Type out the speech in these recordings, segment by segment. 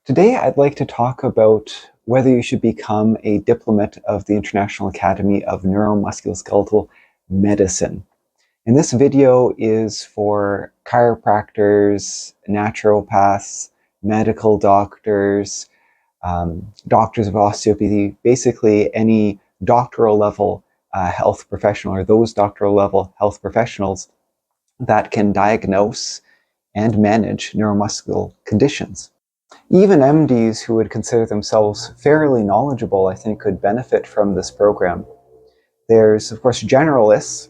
Today, I'd like to talk about whether you should become a diplomate of the International Academy of Neuromusculoskeletal Medicine. And this video is for chiropractors, naturopaths, medical doctors, doctors of osteopathy, basically any doctoral level health professional or those doctoral level health professionals that can diagnose and manage neuromuscular conditions. Even MDs who would consider themselves fairly knowledgeable, I think, could benefit from this program. There's, of course, generalists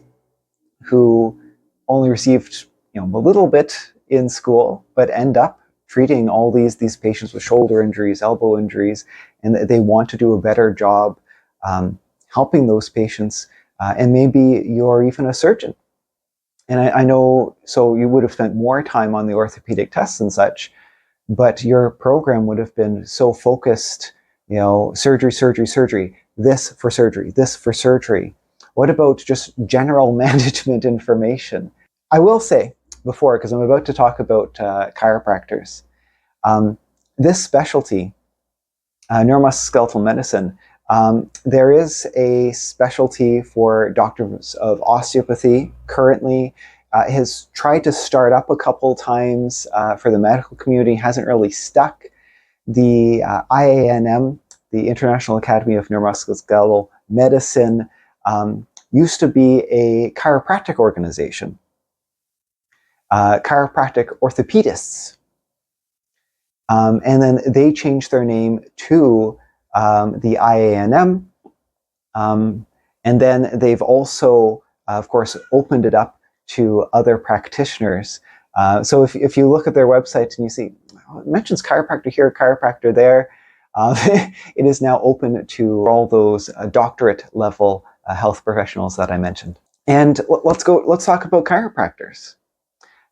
who only received a little bit in school, but end up treating all these patients with shoulder injuries, elbow injuries, and they want to do a better job helping those patients. And maybe you're even a surgeon. And I know, so you would have spent more time on the orthopedic tests and such, but your program would have been so focused, surgery, surgery, surgery, this for surgery, this for surgery. What about just general management information? I will say before, because I'm about to talk about chiropractors, this specialty, neuromusculoskeletal medicine, there is a specialty for doctors of osteopathy currently. Has tried to start up a couple times for the medical community, hasn't really stuck. The IANM, the International Academy of Neuromusculoskeletal Medicine, used to be a chiropractic organization, chiropractic orthopedists. And then they changed their name to the IANM. And then they've also, of course, opened it up to other practitioners. So if you look at their website and you see, it mentions chiropractor here, chiropractor there, it is now open to all those doctorate level health professionals that I mentioned. And let's talk about chiropractors.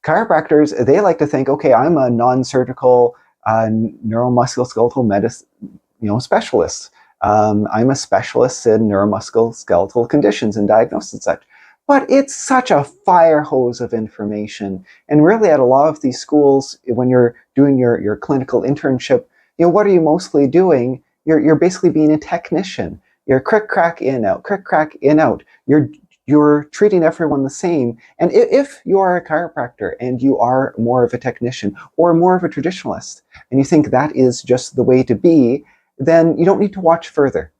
Chiropractors, they like to think, okay, I'm a non-surgical neuromusculoskeletal medicine, specialist. I'm a specialist in neuromusculoskeletal conditions and diagnosis and such. But it's such a fire hose of information. And really at a lot of these schools, when you're doing your clinical internship, what are you mostly doing? You're basically being a technician. You're crick, crack, in, out, crick, crack, in, out. You're treating everyone the same. And if you are a chiropractor and you are more of a technician or more of a traditionalist, and you think that is just the way to be, then you don't need to watch further.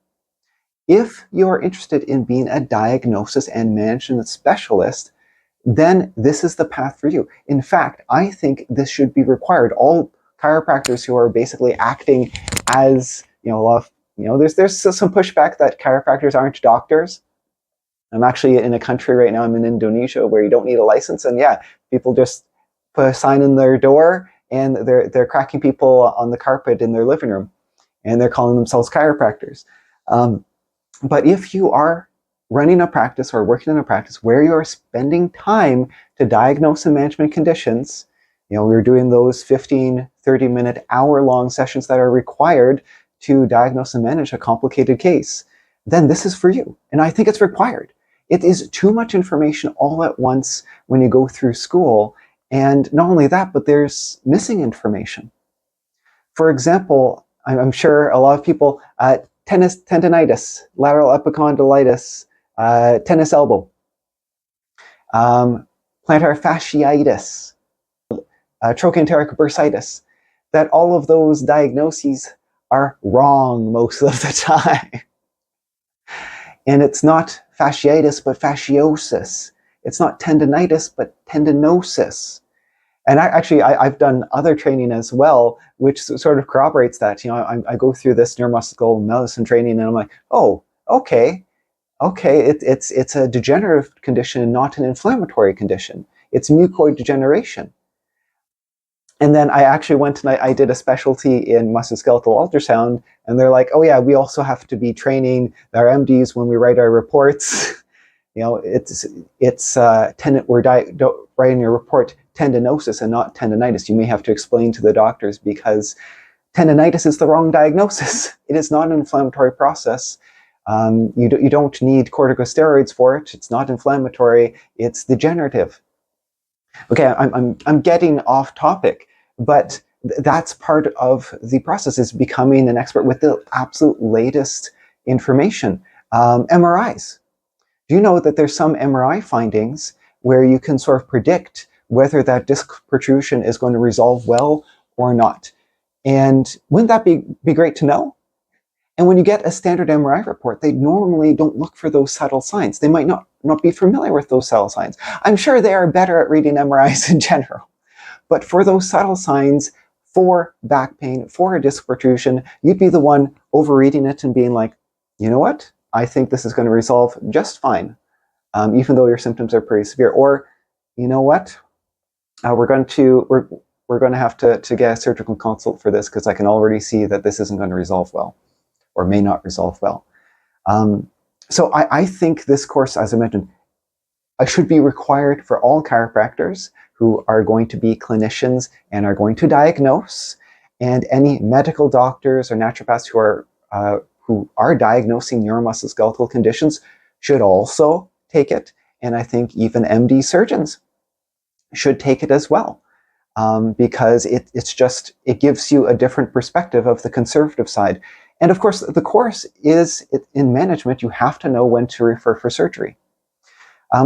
If you're interested in being a diagnosis and management specialist, then this is the path for you. In fact, I think this should be required. All chiropractors who are basically acting as, there's some pushback that chiropractors aren't doctors. I'm actually in a country right now, I'm in Indonesia, where you don't need a license. And yeah, people just put a sign in their door and they're cracking people on the carpet in their living room. And they're calling themselves chiropractors. But if you are running a practice or working in a practice where you are spending time to diagnose and management conditions, we're doing those 15, 30-minute, hour-long sessions that are required to diagnose and manage a complicated case, then this is for you. And I think it's required. It is too much information all at once when you go through school. And not only that, but there's missing information. For example, I'm sure a lot of people, tennis tendonitis, lateral epicondylitis, tennis elbow, plantar fasciitis, trochanteric bursitis, that all of those diagnoses are wrong most of the time. And it's not fasciitis, but fasciosis. It's not tendonitis, but tendinosis. And I've done other training as well, which sort of corroborates that. I go through this neuromuscular medicine training, and I'm like, oh, okay, it's a degenerative condition, not an inflammatory condition. It's mucoid degeneration. And then I actually went and I did a specialty in musculoskeletal ultrasound, and they're like, oh yeah, we also have to be training our MDs when we write our reports. We're writing your report tendinosis and not tendonitis. You may have to explain to the doctors because tendonitis is the wrong diagnosis. It is not an inflammatory process. You don't need corticosteroids for it. It's not inflammatory. It's degenerative. Okay, I'm getting off topic, but that's part of the process, is becoming an expert with the absolute latest information. MRIs. Do you know that there's some MRI findings where you can sort of predict whether that disc protrusion is going to resolve well or not? And wouldn't that be great to know? And when you get a standard MRI report, they normally don't look for those subtle signs. They might not be familiar with those subtle signs. I'm sure they are better at reading MRIs in general. But for those subtle signs, for back pain, for a disc protrusion, you'd be the one overreading it and being like, you know what? I think this is going to resolve just fine, even though your symptoms are pretty severe. Or, you know what? We're going to have to get a surgical consult for this because I can already see that this isn't going to resolve well, or may not resolve well. So I think this course, as I mentioned, should be required for all chiropractors who are going to be clinicians and are going to diagnose, and any medical doctors or naturopaths who are diagnosing neuromusculoskeletal conditions should also take it. And I think even MD surgeons should take it as well, because it gives you a different perspective of the conservative side. And of course, the course is, in management, you have to know when to refer for surgery.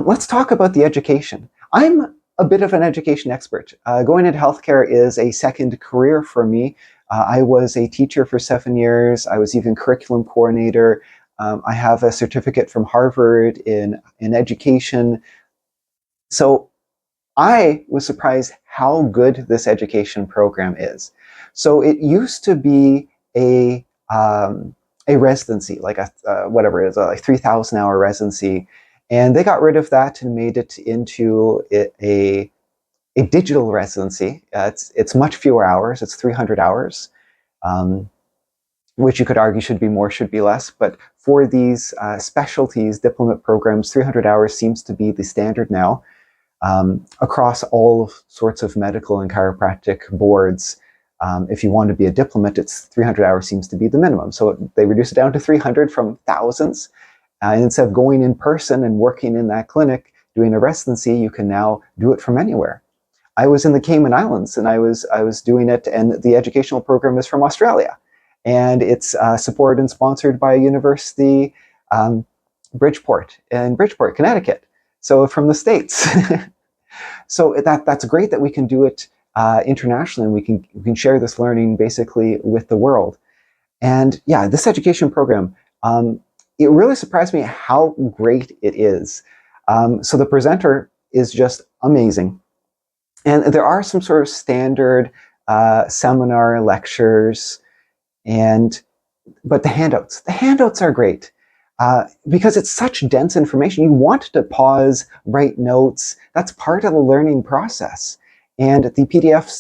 Let's talk about the education. I'm a bit of an education expert. Going into healthcare is a second career for me. I was a teacher for 7 years. I was even curriculum coordinator. I have a certificate from Harvard in education. So I was surprised how good this education program is. So it used to be a residency, like whatever it is, like 3,000-hour residency. And they got rid of that and made it into a digital residency. It's much fewer hours. It's 300 hours, which you could argue should be more, should be less. But for these specialties, diplomate programs, 300 hours seems to be the standard now. Across all sorts of medical and chiropractic boards. If you want to be a diplomate, it's 300 hours seems to be the minimum. So they reduce it down to 300 from thousands. And instead of going in person and working in that clinic, doing a residency, you can now do it from anywhere. I was in the Cayman Islands and I was doing it, and the educational program is from Australia. And it's supported and sponsored by a university, Bridgeport, Connecticut. So from the States. So that's great that we can do it internationally, and we can share this learning basically with the world. And yeah, this education program, it really surprised me how great it is. So the presenter is just amazing. And there are some sort of standard seminar lectures, but the handouts are great. Because it's such dense information, you want to pause, write notes. That's part of the learning process. And the PDFs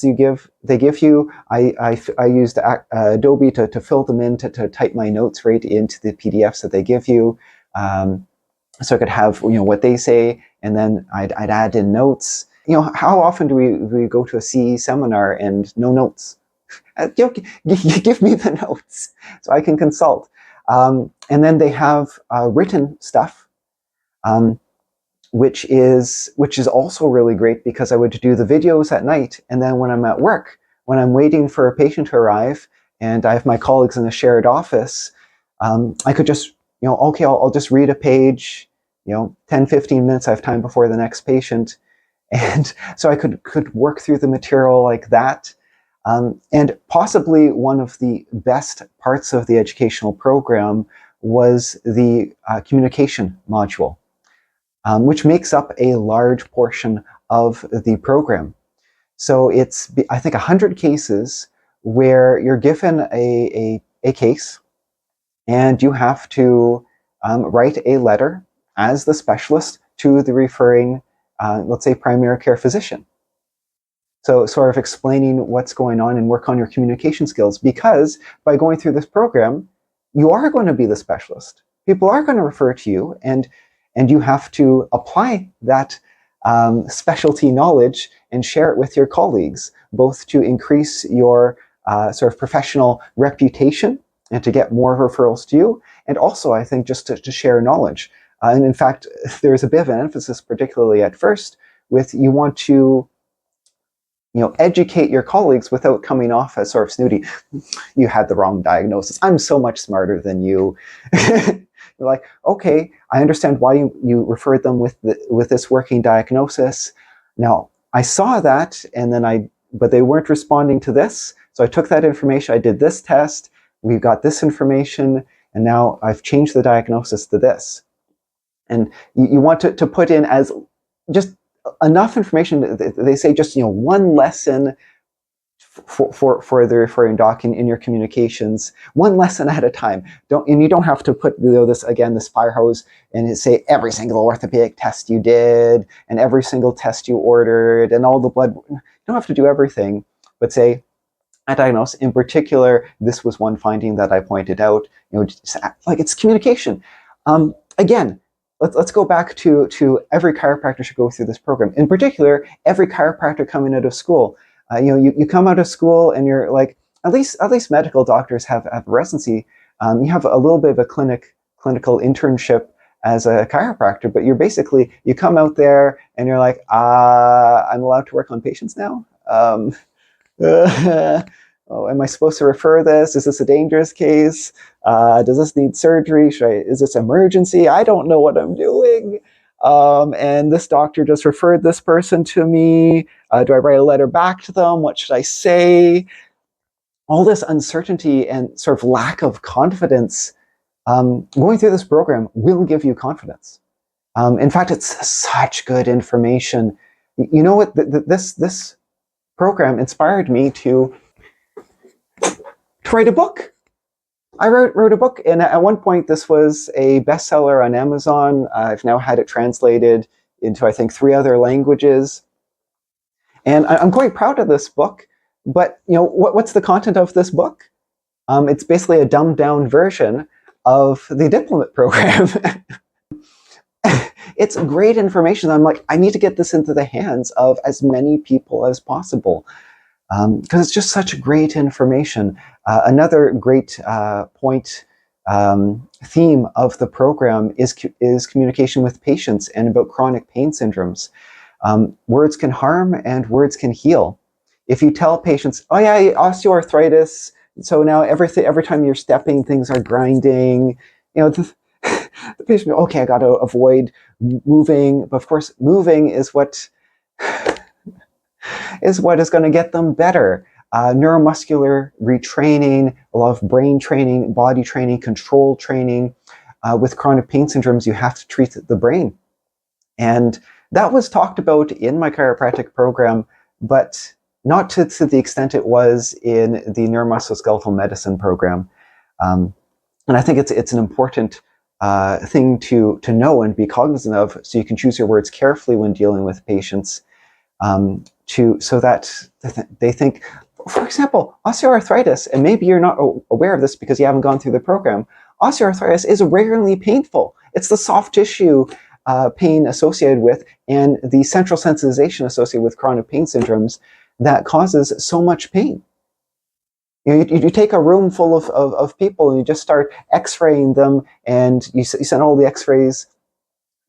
they give you, I used Adobe to fill them in, to type my notes right into the PDFs that they give you. So I could have, what they say, and then I'd add in notes. How often do we go to a CE seminar and no notes? Give me the notes so I can consult. And then they have written stuff, which is also really great, because I would do the videos at night, and then when I'm at work, when I'm waiting for a patient to arrive, and I have my colleagues in a shared office, I could just, okay, I'll just read a page, 10, 15 minutes, I have time before the next patient. And so I could work through the material like that. And possibly one of the best parts of the educational program was the communication module, which makes up a large portion of the program. So it's, I think, 100 cases where you're given a case, and you have to write a letter as the specialist to the referring, let's say, primary care physician. So sort of explaining what's going on and work on your communication skills, because by going through this program, you are going to be the specialist. People are going to refer to you, and you have to apply that specialty knowledge and share it with your colleagues, both to increase your sort of professional reputation and to get more referrals to you, and also, I think, just to share knowledge. And in fact, there's a bit of an emphasis, particularly at first, with you want to educate your colleagues without coming off as sort of snooty. You had the wrong diagnosis. I'm so much smarter than you. You're like, okay, I understand why you referred them with this working diagnosis. Now, I saw that, and then but they weren't responding to this. So I took that information, I did this test, we've got this information, and now I've changed the diagnosis to this. And you want to put in as just enough information. They say just one lesson for the referring doc in your communications, one lesson at a time. You don't have to put this fire hose and say every single orthopedic test you did and every single test you ordered and all the blood. You don't have to do everything, but say, I diagnose. In particular, this was one finding that I pointed out. Like it's communication. Again, let's go back to every chiropractor should go through this program. In particular, every chiropractor coming out of school. You come out of school and you're like, at least medical doctors have residency. You have a little bit of a clinical internship as a chiropractor, but you come out there and you're like, I'm allowed to work on patients now. Oh, am I supposed to refer this? Is this a dangerous case? Does this need surgery? Is this emergency? I don't know what I'm doing. And this doctor just referred this person to me. Do I write a letter back to them? What should I say? All this uncertainty and sort of lack of confidence, going through this program will give you confidence. In fact, it's such good information. You know what? This program inspired me to write a book. I wrote a book, and at one point this was a bestseller on Amazon. I've now had it translated into, I think, 3 other languages. And I'm quite proud of this book, but what's the content of this book? It's basically a dumbed down version of the diplomate program. It's great information. I'm like, I need to get this into the hands of as many people as possible. Because it's just such great information. Another great theme of the program is communication with patients and about chronic pain syndromes. Words can harm and words can heal. If you tell patients, oh yeah, osteoarthritis, so now every time you're stepping, things are grinding, the patient, okay, I got to avoid moving. But of course, moving is what is going to get them better. Neuromuscular retraining, a lot of brain training, body training, control training. With chronic pain syndromes, you have to treat the brain. And that was talked about in my chiropractic program, but not to the extent it was in the neuromusculoskeletal medicine program. And I think it's an important thing to know and be cognizant of, so you can choose your words carefully when dealing with patients. So that they think, for example, osteoarthritis, and maybe you're not aware of this because you haven't gone through the program, osteoarthritis is rarely painful. It's the soft tissue pain associated with and the central sensitization associated with chronic pain syndromes that causes so much pain. You take a room full of people and you just start x-raying them, and you send all the x-rays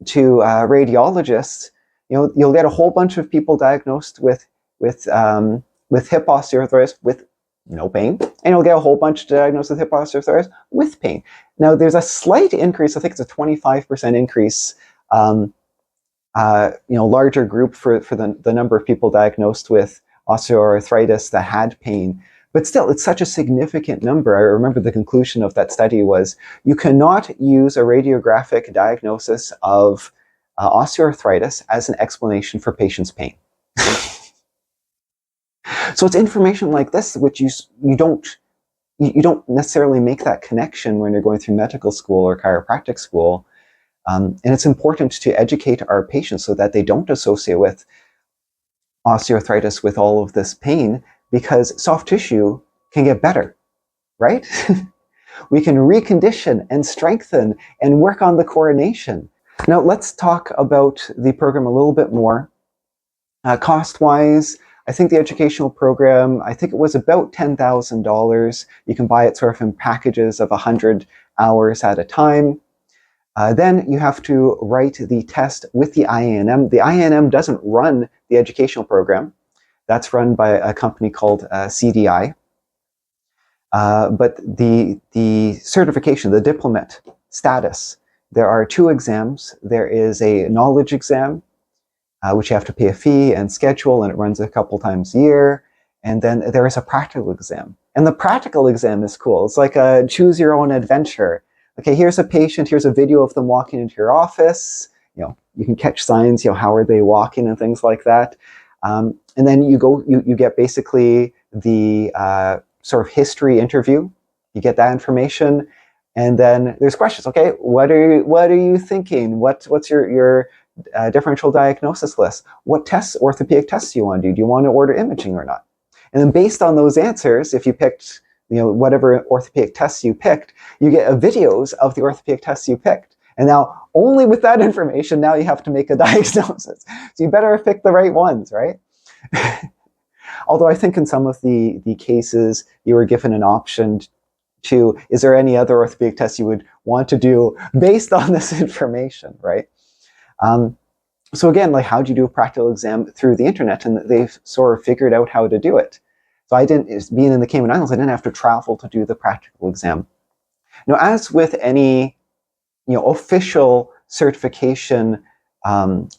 to radiologists. You'll get a whole bunch of people diagnosed with hip osteoarthritis with no pain, and you'll get a whole bunch diagnosed with hip osteoarthritis with pain. Now, there's a slight increase. I think it's a 25% increase. Larger group for the number of people diagnosed with osteoarthritis that had pain. But still, it's such a significant number. I remember the conclusion of that study was, you cannot use a radiographic diagnosis of osteoarthritis as an explanation for patients' pain. So it's information like this which you don't necessarily make that connection when you're going through medical school or chiropractic school. And it's important to educate our patients so that they don't associate with osteoarthritis with all of this pain, because soft tissue can get better, right? We can recondition and strengthen and work on the coordination. Now let's talk about the program a little bit more. Cost-wise, I think the educational program, I think it was about $10,000. You can buy it sort of in packages of 100 hours at a time. Then you have to write the test with the IANM. The IANM doesn't run the educational program. That's run by a company called CDI. But the certification, the diplomate status, there are 2 exams. There is a knowledge exam, which you have to pay a fee and schedule, and it runs a couple times a year. And then there is a practical exam. And the practical exam is cool. It's like a choose your own adventure. Okay, here's a patient, here's a video of them walking into your office. You can catch signs, how are they walking and things like that. And then you get basically the sort of history interview. You get that information, and then there's questions. Okay, what are you thinking? What's your differential diagnosis list? What orthopedic tests do you want to do? Do you want to order imaging or not? And then based on those answers, if you picked whatever orthopedic tests you picked, you get videos of the orthopedic tests you picked. And now, only with that information, now you have to make a diagnosis. So you better pick the right ones, right? Although I think in some of the cases, you were given an option to, is there any other orthopedic tests you would want to do based on this information, right? So again, like, how do you do a practical exam through the internet? And they've sort of figured out how to do it. So being in the Cayman Islands, I didn't have to travel to do the practical exam. Now, as with any official certification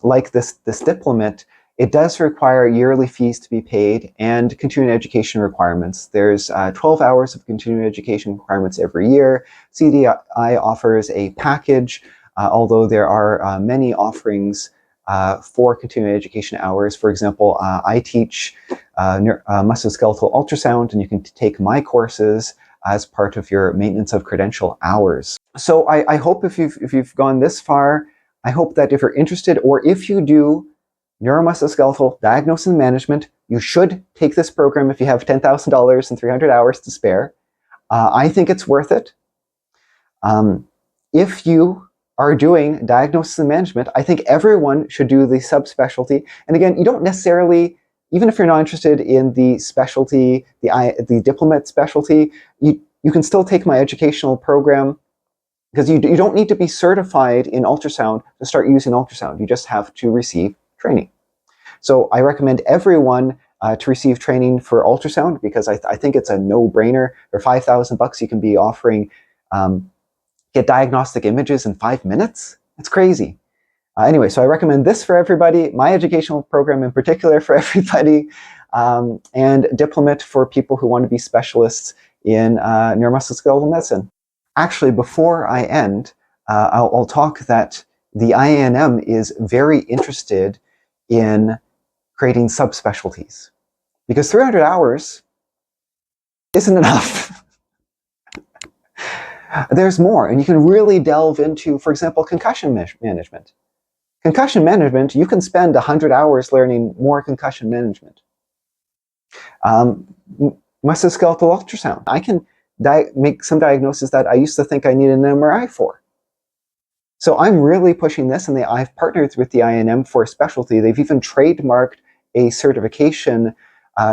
like this diplomate, it does require yearly fees to be paid and continuing education requirements. There's 12 hours of continuing education requirements every year. CDI offers a package, although there are many offerings for continuing education hours. For example, I teach musculoskeletal ultrasound, and you can take my courses as part of your maintenance of credential hours. So I hope if you've gone this far, I hope that if you're interested, or if you do neuromusculoskeletal diagnosis and management, you should take this program if you have $10,000 and 300 hours to spare. I think it's worth it. If you are doing diagnosis and management, I think everyone should do the subspecialty. And again, you don't necessarily, even if you're not interested in the specialty, the diplomate specialty, you can still take my educational program, because you don't need to be certified in ultrasound to start using ultrasound. You just have to receive training. So I recommend everyone to receive training for ultrasound, because I think it's a no-brainer. For $5,000, you can be offering get diagnostic images in 5 minutes. It's crazy. Anyway, so I recommend this for everybody, my educational program in particular for everybody, and diplomate for people who want to be specialists in neuromusculoskeletal medicine. Actually, before I end, I'll talk that the IANM is very interested in creating subspecialties, because 300 hours isn't enough. There's more, and you can really delve into, for example, concussion management. Concussion management, you can spend 100 hours learning more concussion management. Musculoskeletal ultrasound. I can make some diagnoses that I used to think I needed an MRI for. So I'm really pushing this, and I've partnered with the INM for a specialty. They've even trademarked a certification,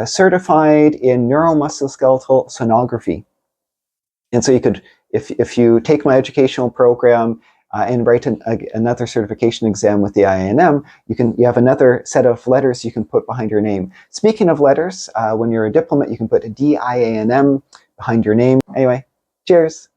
certified in neuromusculoskeletal sonography. And so you could, if you take my educational program and write another certification exam with the INM, you have another set of letters you can put behind your name. Speaking of letters, when you're a diplomate, you can put DIANM behind your name. Anyway, cheers.